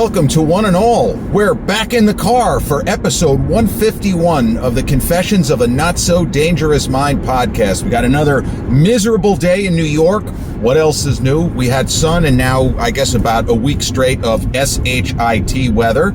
welcome to one and all. We're back in the car for episode 151 of the Confessions of a Not So Dangerous Mind podcast. We got another miserable day in New York. What else is new? We had sun and now, I guess, about a week straight of SHIT weather.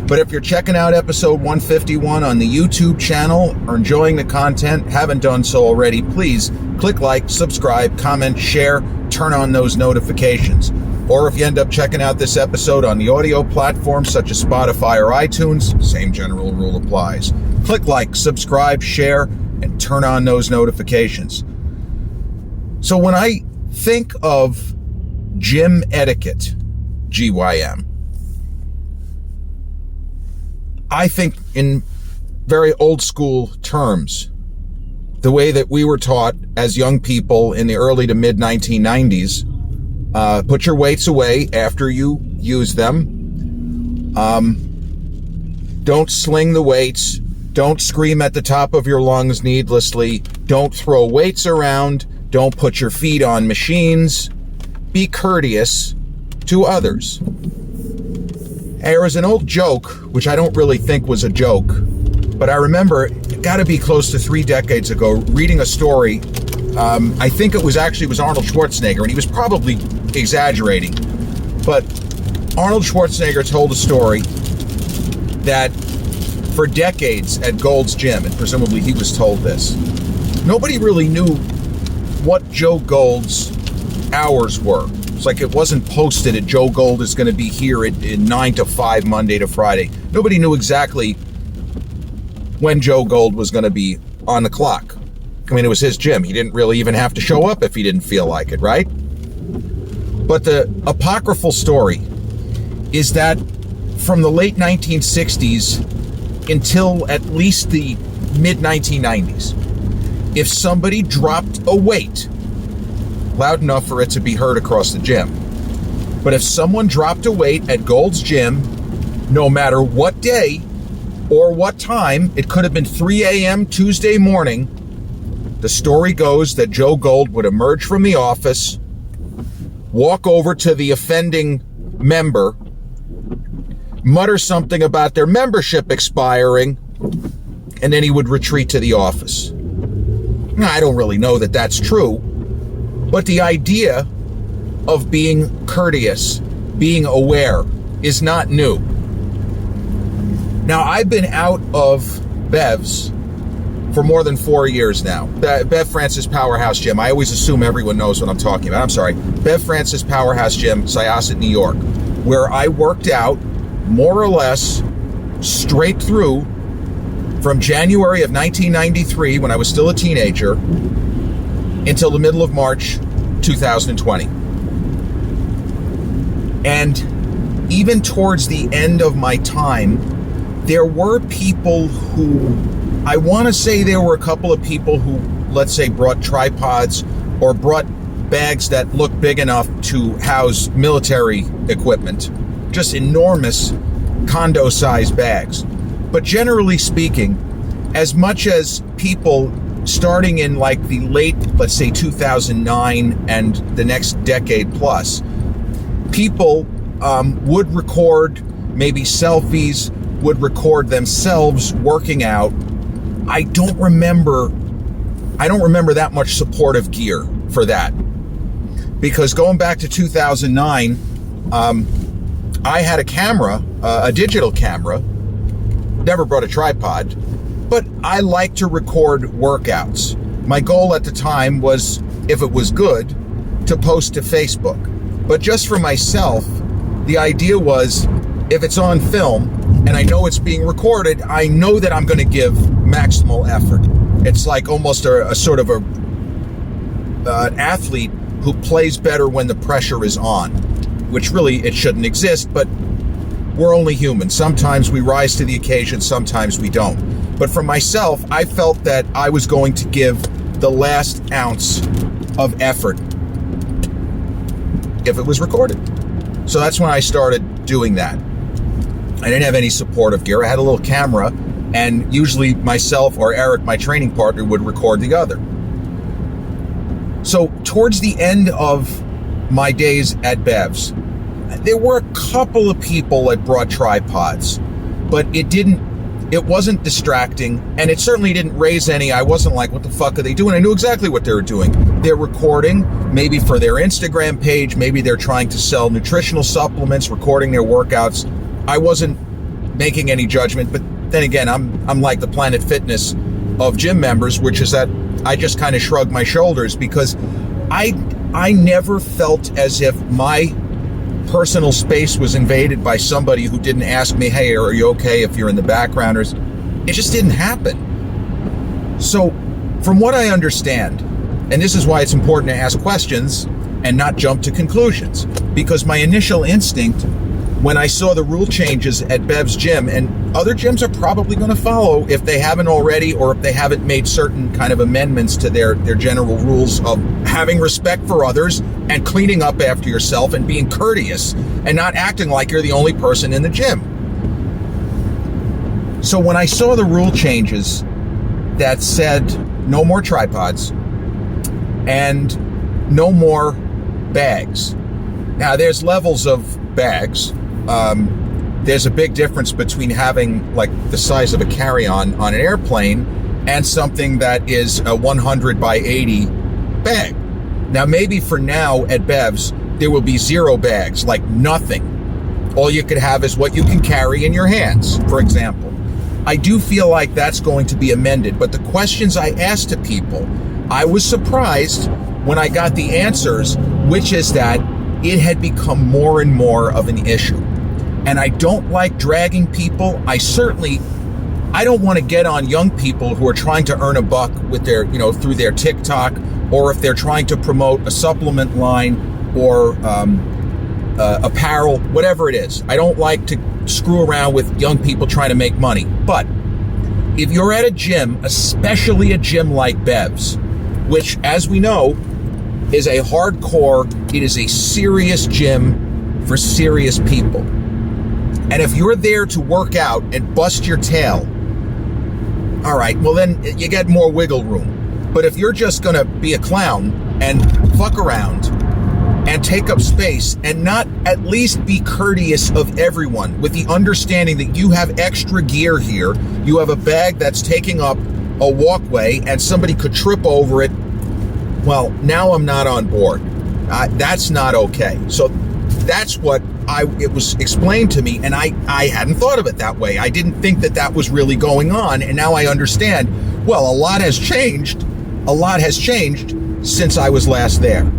But if you're checking out episode 151 on the YouTube channel or enjoying the content, haven't done so already, please click like, subscribe, comment, share, turn on those notifications. Or if you end up checking out this episode on the audio platforms such as Spotify or iTunes, same general rule applies. Click like, subscribe, share, and turn on those notifications. So when I think of gym etiquette, GYM, I think in very old school terms, the way that we were taught as young people in the early to mid 1990s. Put your weights away after you use them. Don't sling the weights. Don't scream at the top of your lungs needlessly. Don't throw weights around. Don't put your feet on machines. Be courteous to others. There was an old joke, which I don't really think was a joke, but I remember it got to be close to 3 decades ago, reading a story. I think it was Arnold Schwarzenegger, and he was probably exaggerating, but Arnold Schwarzenegger told a story that for decades at Gold's Gym, and presumably he was told this, nobody really knew what Joe Gold's hours were. It's like it wasn't posted at Joe Gold is going to be here at 9 to 5, Monday to Friday. Nobody knew exactly when Joe Gold was going to be on the clock. I mean, it was his gym. He didn't really even have to show up if he didn't feel like it, right? But the apocryphal story is that from the late 1960s until at least the mid 1990s, if somebody dropped a weight loud enough for it to be heard across the gym, but if someone dropped a weight at Gold's Gym, no matter what day or what time, it could have been 3 a.m. Tuesday morning, the story goes that Joe Gold would emerge from the office, walk over to the offending member, mutter something about their membership expiring, and then he would retreat to the office. Now, I don't really know that that's true, but the idea of being courteous, being aware, is not new. Now, I've been out of Bev's for more than 4 years now. Bev Francis Powerhouse Gym. I always assume everyone knows what I'm talking about. I'm sorry. Bev Francis Powerhouse Gym, Syosset, New York, where I worked out more or less straight through from January of 1993, when I was still a teenager, until the middle of March 2020. And even towards the end of my time, there were people who, I want to say there were a couple of people who, let's say, brought tripods or brought bags that looked big enough to house military equipment. Just enormous condo-sized bags. But generally speaking, as much as people starting in like the late, let's say 2009 and the next decade plus, people would record maybe selfies, would record themselves working out. I don't remember that much supportive gear for that, because going back to 2009, I had a camera, a digital camera, never brought a tripod, but I like to record workouts. My goal at the time was, if it was good, to post to Facebook. But just for myself, the idea was, if it's on film and I know it's being recorded, I know that I'm going to give maximal effort. It's like almost a sort of an athlete who plays better when the pressure is on, which really it shouldn't exist, but we're only human. Sometimes we rise to the occasion, sometimes we don't. But for myself, I felt that I was going to give the last ounce of effort if it was recorded. So that's when I started doing that. I didn't have any supportive gear. I had a little camera, and usually myself or Eric, my training partner, would record the other. So towards the end of my days at Bev's, There were a couple of people that brought tripods, but it wasn't distracting, and it certainly didn't raise any. I wasn't like, what the fuck are they doing? I knew exactly what they were doing. They're recording, maybe for their Instagram page, maybe they're trying to sell nutritional supplements, recording their workouts. I wasn't making any judgment, but then again, I'm like the Planet Fitness of gym members, which is that I just kind of shrug my shoulders, because I never felt as if my personal space was invaded by somebody who didn't ask me, hey, are you okay if you're in the background? Or it just didn't happen. So from what I understand, and this is why it's important to ask questions and not jump to conclusions, because my initial instinct when I saw the rule changes at Bev's gym, and other gyms are probably going to follow if they haven't already, or if they haven't made certain kind of amendments to their general rules of having respect for others and cleaning up after yourself and being courteous and not acting like you're the only person in the gym. So when I saw the rule changes that said no more tripods and no more bags. Now there's levels of bags. There's a big difference between having like the size of a carry-on on an airplane and something that is a 100 by 80 bag. Now maybe for now at Bev's there will be 0 bags, like nothing. All you could have is what you can carry in your hands, for example. I do feel like that's going to be amended, but the questions I asked to people, I was surprised when I got the answers, which is that it had become more and more of an issue. And I don't like dragging people. I don't want to get on young people who are trying to earn a buck with their, through their TikTok, or if they're trying to promote a supplement line or apparel, whatever it is. I don't like to screw around with young people trying to make money. But if you're at a gym, especially a gym like Bev's, which, as we know, is a hardcore, it is a serious gym for serious people. And if you're there to work out and bust your tail, all right, well then you get more wiggle room. But if you're just gonna be a clown and fuck around and take up space and not at least be courteous of everyone with the understanding that you have extra gear here, you have a bag that's taking up a walkway and somebody could trip over it, well, now I'm not on board. That's not okay. So that's what it was explained to me, and I hadn't thought of it that way. I didn't think that was really going on, and now I understand, well, a lot has changed. A lot has changed since I was last there.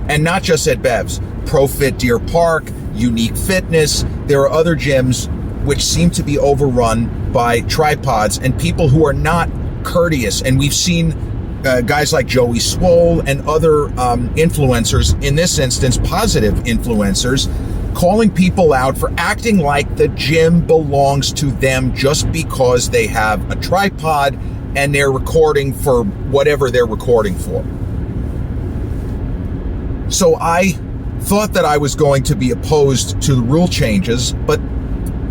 And not just at Bev's. ProFit Deer Park, Unique Fitness, there are other gyms which seem to be overrun by tripods and people who are not courteous. And we've seen guys like Joey Swole and other influencers, in this instance, positive influencers, calling people out for acting like the gym belongs to them just because they have a tripod and they're recording for whatever they're recording for. So I thought that I was going to be opposed to the rule changes, but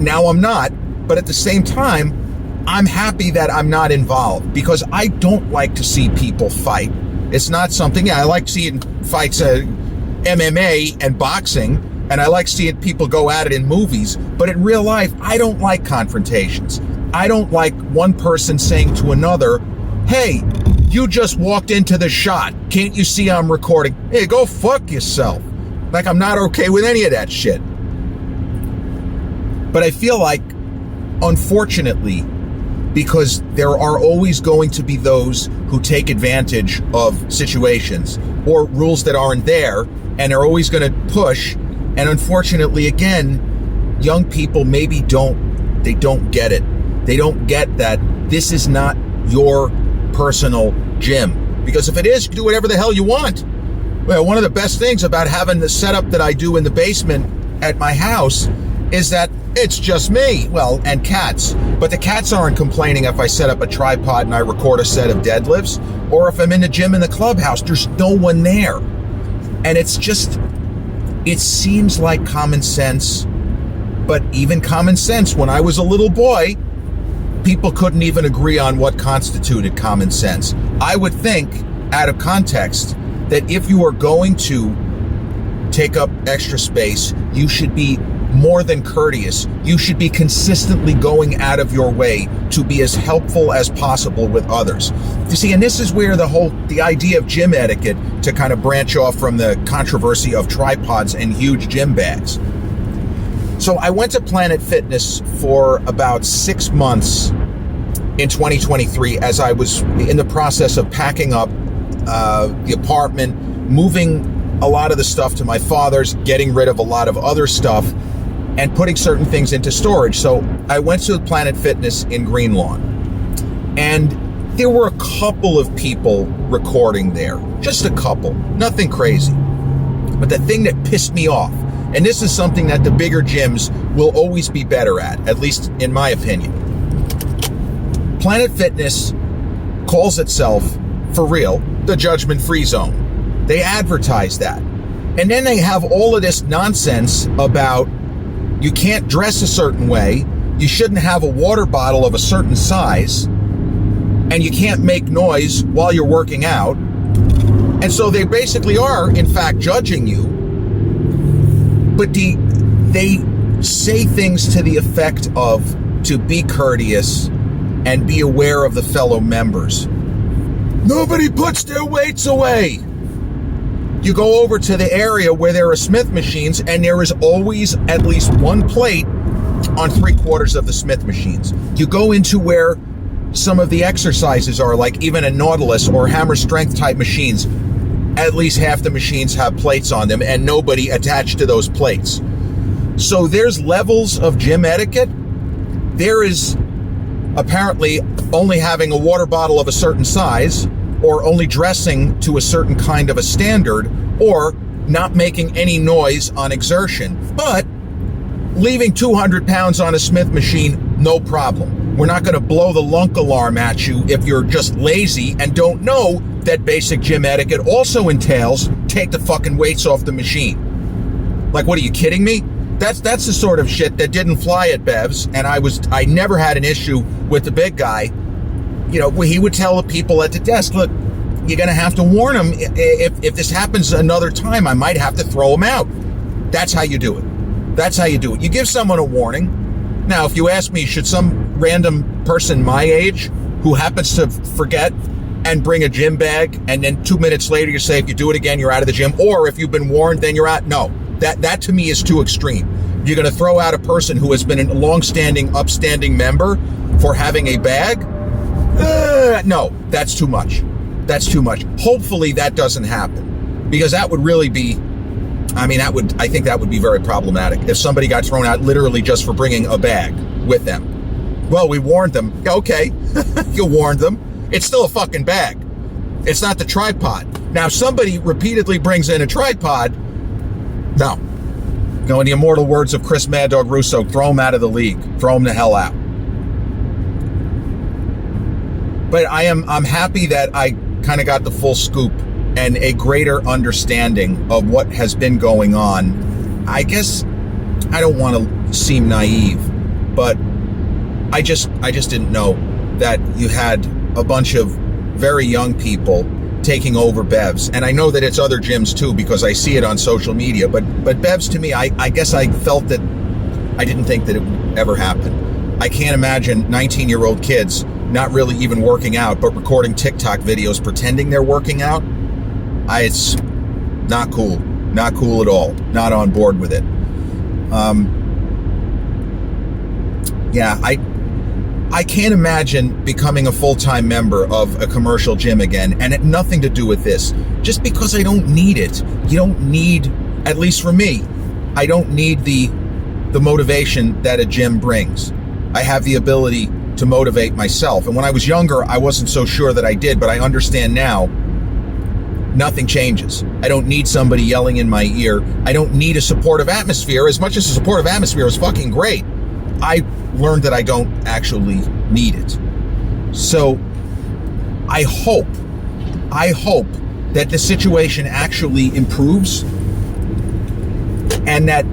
now I'm not. But at the same time, I'm happy that I'm not involved, because I don't like to see people fight. It's not something, I like seeing fights, MMA and boxing, and I like seeing people go at it in movies, but in real life, I don't like confrontations. I don't like one person saying to another, hey, you just walked into the shot. Can't you see I'm recording? Hey, go fuck yourself. Like, I'm not okay with any of that shit. But I feel like, unfortunately, because there are always going to be those who take advantage of situations or rules that aren't there, and are always going to push. And unfortunately, again, young people maybe don't get it. They don't get that this is not your personal gym. Because if it is, you can do whatever the hell you want. Well, one of the best things about having the setup that I do in the basement at my house is that it's just me, well, and cats. But the cats aren't complaining if I set up a tripod and I record a set of deadlifts, or if I'm in the gym in the clubhouse, there's no one there. And it's just, it seems like common sense, but even common sense, when I was a little boy, people couldn't even agree on what constituted common sense. I would think, out of context, that if you are going to take up extra space. You should be more than courteous. You should be consistently going out of your way to be as helpful as possible with others. You see, and this is where the idea of gym etiquette, to kind of branch off from the controversy of tripods and huge gym bags. So I went to Planet Fitness for about 6 months in 2023 as I was in the process of packing up the apartment, moving a lot of the stuff to my father's, getting rid of a lot of other stuff, and putting certain things into storage. So I went to Planet Fitness in Green Lawn, and there were a couple of people recording there, just a couple, nothing crazy. But the thing that pissed me off, and this is something that the bigger gyms will always be better at least in my opinion. Planet Fitness calls itself, for real, the judgment-free zone. They advertise that. And then they have all of this nonsense about you can't dress a certain way, you shouldn't have a water bottle of a certain size, and you can't make noise while you're working out. And so they basically are, in fact, judging you. But they say things to the effect of to be courteous and be aware of the fellow members. Nobody puts their weights away. You go over to the area where there are Smith machines, and there is always at least one plate on 3/4 of the Smith machines. You go into where some of the exercises are, like even a Nautilus or hammer strength type machines, at least half the machines have plates on them and nobody attached to those plates. So there's levels of gym etiquette. There is apparently only having a water bottle of a certain size, or only dressing to a certain kind of a standard, or not making any noise on exertion. But leaving 200 pounds on a Smith machine, no problem. We're not going to blow the lunk alarm at you if you're just lazy and don't know that basic gym etiquette also entails take the fucking weights off the machine. Like, what are you kidding me? That's the sort of shit that didn't fly at Bev's, and I never had an issue with the big guy. You know, he would tell the people at the desk, look, you're going to have to warn them. If this happens another time, I might have to throw them out. That's how you do it. That's how you do it. You give someone a warning. Now, if you ask me, should some random person my age who happens to forget and bring a gym bag, and then 2 minutes later you say, if you do it again, you're out of the gym, or if you've been warned, then you're out? No, that to me is too extreme. You're going to throw out a person who has been a long-standing, upstanding member for having a bag? No, that's too much. That's too much. Hopefully that doesn't happen, because that would really be, I think that would be very problematic if somebody got thrown out literally just for bringing a bag with them. Well, we warned them. Okay, you warned them. It's still a fucking bag. It's not the tripod. Now, if somebody repeatedly brings in a tripod, no. You know, in the immortal words of Chris Mad Dog Russo, throw him out of the league. Throw him the hell out. But I'm happy that I kind of got the full scoop and a greater understanding of what has been going on. I guess I don't want to seem naive, but I just didn't know that you had a bunch of very young people taking over Bev's. And I know that it's other gyms too, because I see it on social media, but Bev's, to me, I guess I felt that I didn't think that it would ever happen. I can't imagine 19-year-old kids not really even working out, but recording TikTok videos pretending they're working out. It's not cool. Not cool at all. Not on board with it. Yeah, I can't imagine becoming a full-time member of a commercial gym again, and it had nothing to do with this. Just because I don't need it. You don't need, at least for me, I don't need the motivation that a gym brings. I have the ability to motivate myself. And when I was younger, I wasn't so sure that I did, but I understand now, nothing changes. I don't need somebody yelling in my ear. I don't need a supportive atmosphere. As much as a supportive atmosphere is fucking great, I learned that I don't actually need it. So I hope that the situation actually improves, and that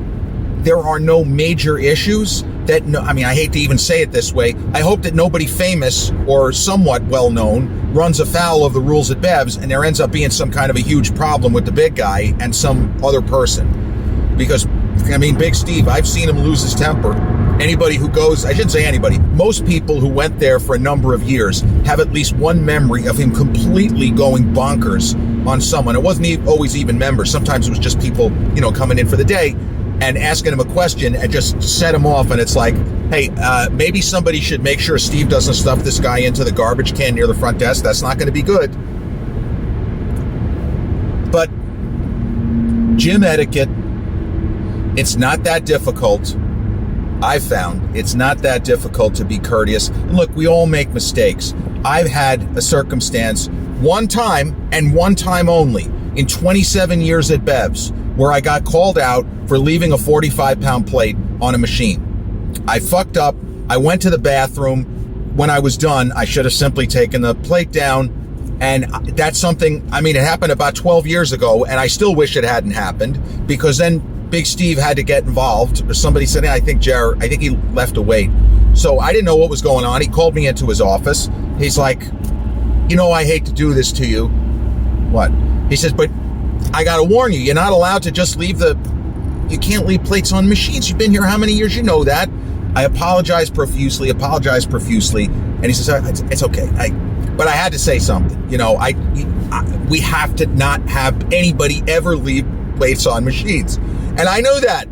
there are no major issues that, no, I mean, I hate to even say it this way. I hope that nobody famous or somewhat well-known runs afoul of the rules at Bev's and there ends up being some kind of a huge problem with the big guy and some other person. Because, I mean, Big Steve, I've seen him lose his temper. Anybody who goes, I shouldn't say anybody, most people who went there for a number of years have at least one memory of him completely going bonkers on someone. It wasn't always even members. Sometimes it was just people, you know, coming in for the day and asking him a question and just set him off. And it's like, hey, maybe somebody should make sure Steve doesn't stuff this guy into the garbage can near the front desk. That's not going to be good. But gym etiquette, it's not that difficult. I've found it's not that difficult to be courteous. And look, we all make mistakes. I've had a circumstance one time and one time only in 27 years at Bev's where I got called out for leaving a 45-pound plate on a machine. I fucked up. I went to the bathroom. When I was done, I should have simply taken the plate down. And that's something, I mean, it happened about 12 years ago, and I still wish it hadn't happened, because then Big Steve had to get involved. Or somebody said, I think he left a weight. So I didn't know what was going on. He called me into his office. He's like, you know, I hate to do this to you. What? He says, but I got to warn you, you're not allowed to just you can't leave plates on machines. You've been here how many years? You know that. I apologize profusely. And he says, it's okay. But I had to say something. You know, we have to not have anybody ever leave plates on machines. And I know that.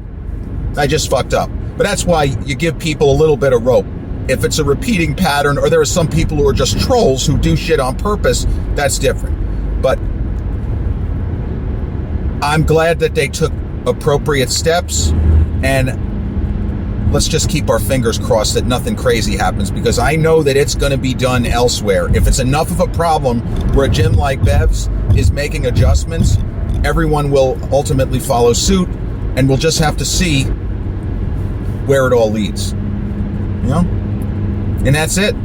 I just fucked up. But that's why you give people a little bit of rope. If it's a repeating pattern, or there are some people who are just trolls who do shit on purpose, that's different. But I'm glad that they took appropriate steps, and let's just keep our fingers crossed that nothing crazy happens, because I know that it's going to be done elsewhere. If it's enough of a problem where a gym like Bev's is making adjustments, everyone will ultimately follow suit, and we'll just have to see where it all leads. You know? And that's it.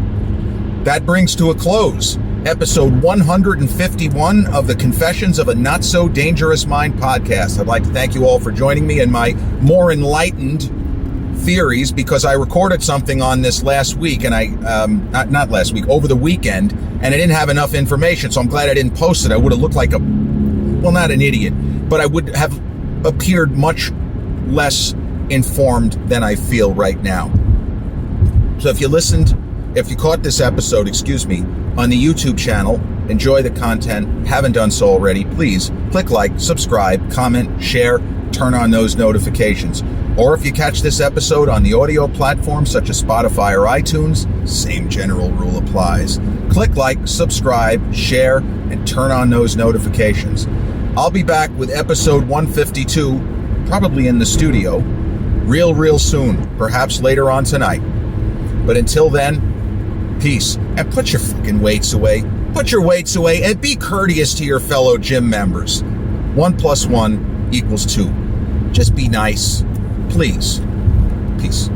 That brings to a close episode 151 of the Confessions of a Not So Dangerous Mind podcast. I'd like to thank you all for joining me in my more enlightened theories, because I recorded something on this last week, and I not last week, over the weekend, and I didn't have enough information, so I'm glad I didn't post it. I would have looked like not an idiot, but I would have appeared much less informed than I feel right now. So if you caught this episode, on the YouTube channel, enjoy the content, haven't done so already, please click like, subscribe, comment, share, turn on those notifications. Or if you catch this episode on the audio platforms such as Spotify or iTunes, same general rule applies. Click like, subscribe, share, and turn on those notifications. I'll be back with episode 152, probably in the studio, real soon, perhaps later on tonight. But until then, peace, and put your fucking weights away. Put your weights away and be courteous to your fellow gym members. 1 + 1 = 2. Just be nice. Please. Peace.